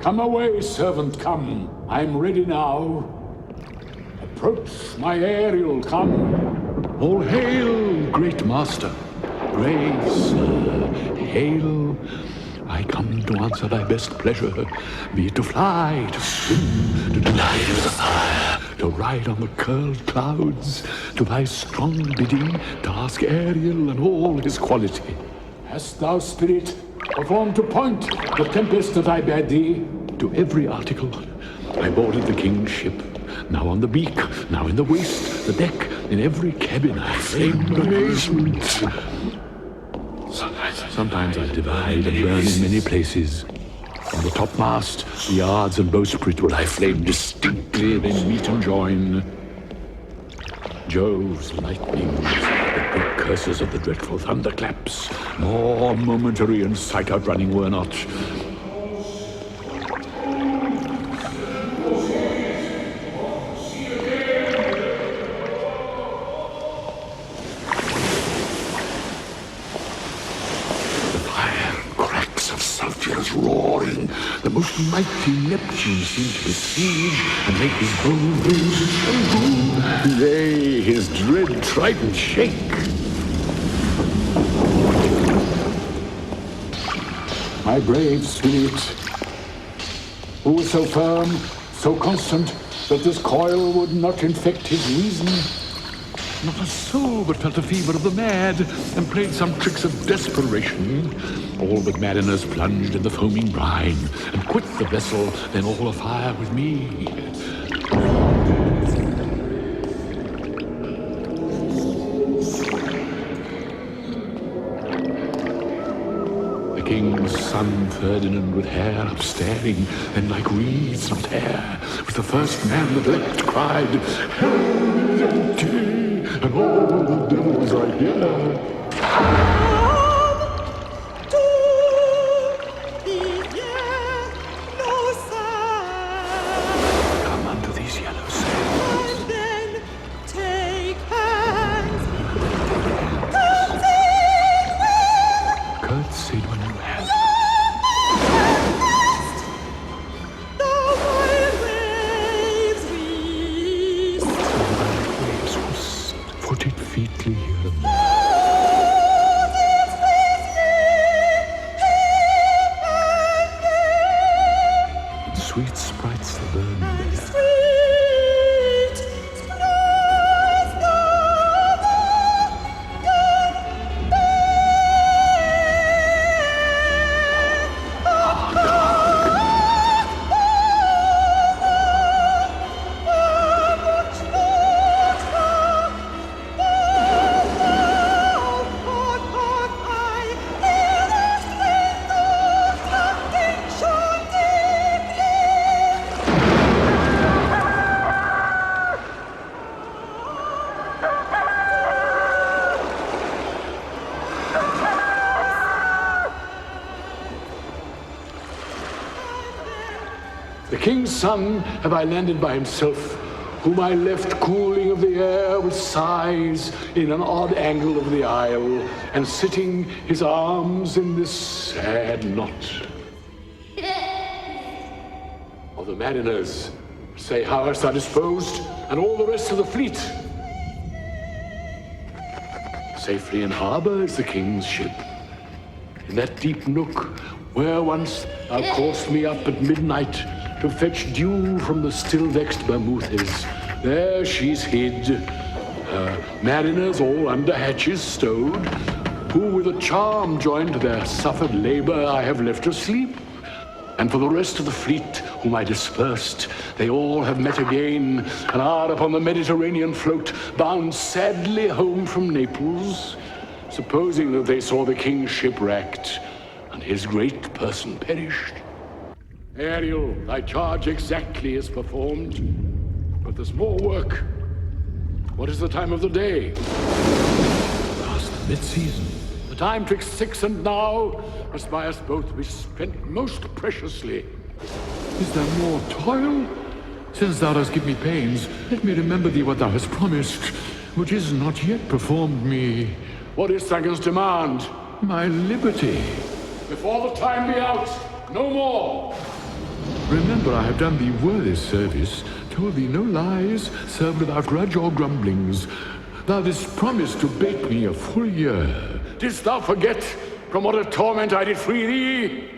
Come away, servant, come. I'm ready now. Approach, my Ariel, come. All hail, great master. Grace, hail. I come to answer thy best pleasure, be it to fly, to swim, to delight with the fire, to ride on the curled clouds, to thy strong bidding, to ask Ariel and all his quality. Hast thou, spirit, performed to point the tempest that I bade thee? To every article, I boarded the king's ship. Now on the beak, now in the waist, the deck, in every cabin I flamed amazement. Sometimes I divide and burn in many places. On the topmast, the yards and bowsprit will I flame distinctly, then meet and join. Jove's lightnings, the big curses of the dreadful thunderclaps, more momentary and sight outrunning were not. Roaring, the most mighty Neptune seemed to besiege and make his bold wings tremble. Yea, his dread trident shake. My brave spirit, who was so firm, so constant, that this coil would not infect his reason. Not a soul but felt a fever of the mad, and played some tricks of desperation. All but mariners plunged in the foaming brine, and quit the vessel, then all afire with me. The king's son, Ferdinand, with hair upstaring, then like reeds not hair, with the first man that leapt, cried, "Hell is empty!" And all the devils I hear. Come to the yellow sand. Come unto these yellow sands. And then take hands. Curtsied when you have. The wild waves we Waves whose footed feet clear. Sweet sprites the burn there. sweet sprites the The king's son have I landed by himself, whom I left cooling of the air with sighs in an odd angle of the isle, and sitting his arms in this sad knot. Of the mariners, say, how hast thou disposed, and all the rest of the fleet? Safely in harbor is the king's ship. In that deep nook where once thou coursed me up at midnight to fetch dew from the still-vexed Bermoothes, there she's hid, her mariners all under hatches stowed, who with a charm joined to their suffered labor I have left asleep. And for the rest of the fleet whom I dispersed, they all have met again, and are upon the Mediterranean float, bound sadly home from Naples, supposing that they saw the king shipwrecked, and his great person perished. Ariel, thy charge exactly is performed, but there's more work. What is the time of the day? Past the mid-season. The time twixt 6 and now must by us both be spent most preciously. Is there more toil? Since thou dost give me pains, let me remember thee what thou hast promised, which is not yet performed me. What is Thragon's demand? My liberty. Before the time be out, no more. Remember, I have done thee worthy service, told thee no lies, served without grudge or grumblings. Thou didst promise to bait me a full year. Didst thou forget from what a torment I did free thee?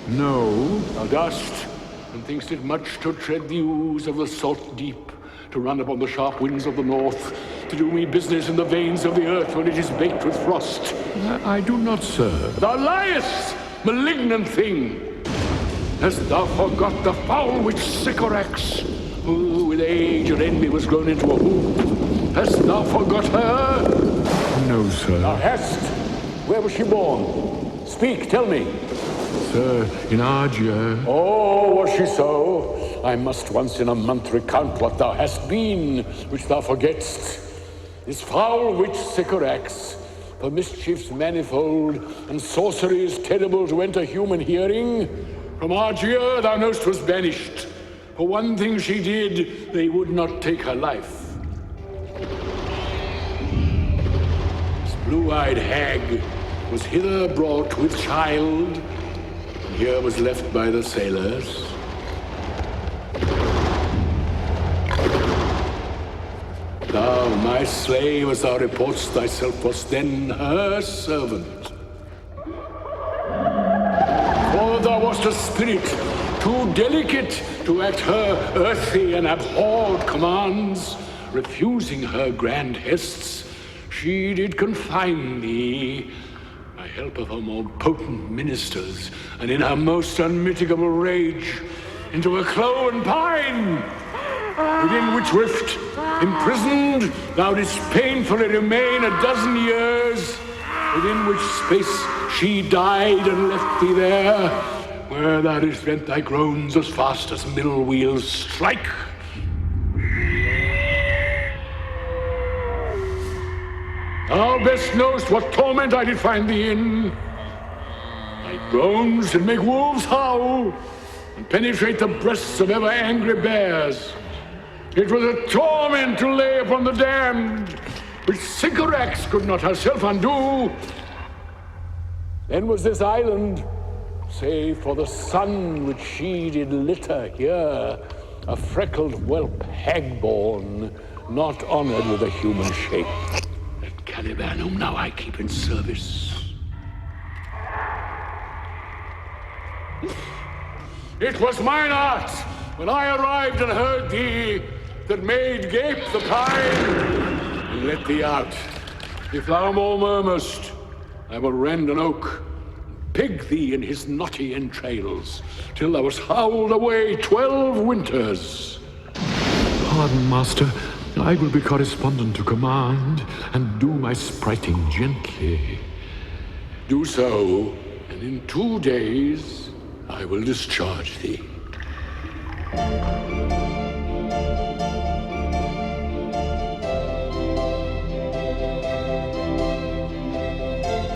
No, Thou dost, and thinkst it much to tread the ooze of the salt deep, to run upon the sharp winds of the north, to do me business in the veins of the earth when it is baked with frost. I do not, sir. Thou liest, malignant thing! Hast thou forgot the foul witch Sycorax, who with age and envy was grown into a hoop? Hast thou forgot her? No, sir. Thou hast. Where was she born? Speak, tell me. Sir, in Argia. Oh, was she so? I must once in a month recount what thou hast been, which thou forgett'st. This foul witch Sycorax, for mischiefs manifold and sorceries terrible to enter human hearing, from Argia thou knowst was banished. For one thing she did, they would not take her life. This blue-eyed hag was hither brought with child, and here was left by the sailors. Thou, my slave, as thou reportst thyself, wast then her servant. For thou wast a spirit too delicate to act her earthy and abhorred commands, refusing her grand hests, she did confine thee, by help of her more potent ministers, and in her most unmitigable rage, into a cloven pine, within which rift, imprisoned, thou didst painfully remain 12 years, within which space she died and left thee there, where thou didst vent thy groans as fast as mill wheels strike. Thou best knowest what torment I did find thee in. Thy groans did make wolves howl, and penetrate the breasts of ever angry bears. It was a torment to lay upon the damned, which Sycorax could not herself undo. Then was this island, save for the sun which she did litter here, a freckled whelp hag-born, not honored with a human shape. At Caliban, whom now I keep in service. It was mine art, when I arrived and heard thee, that made gape the pine, and let thee out. If thou more murmurst, I will rend an oak, and pig thee in his knotty entrails, till thou wast howled away 12 winters. Pardon, master. I will be correspondent to command, and do my spriting gently. Do so, and in 2 days I will discharge thee.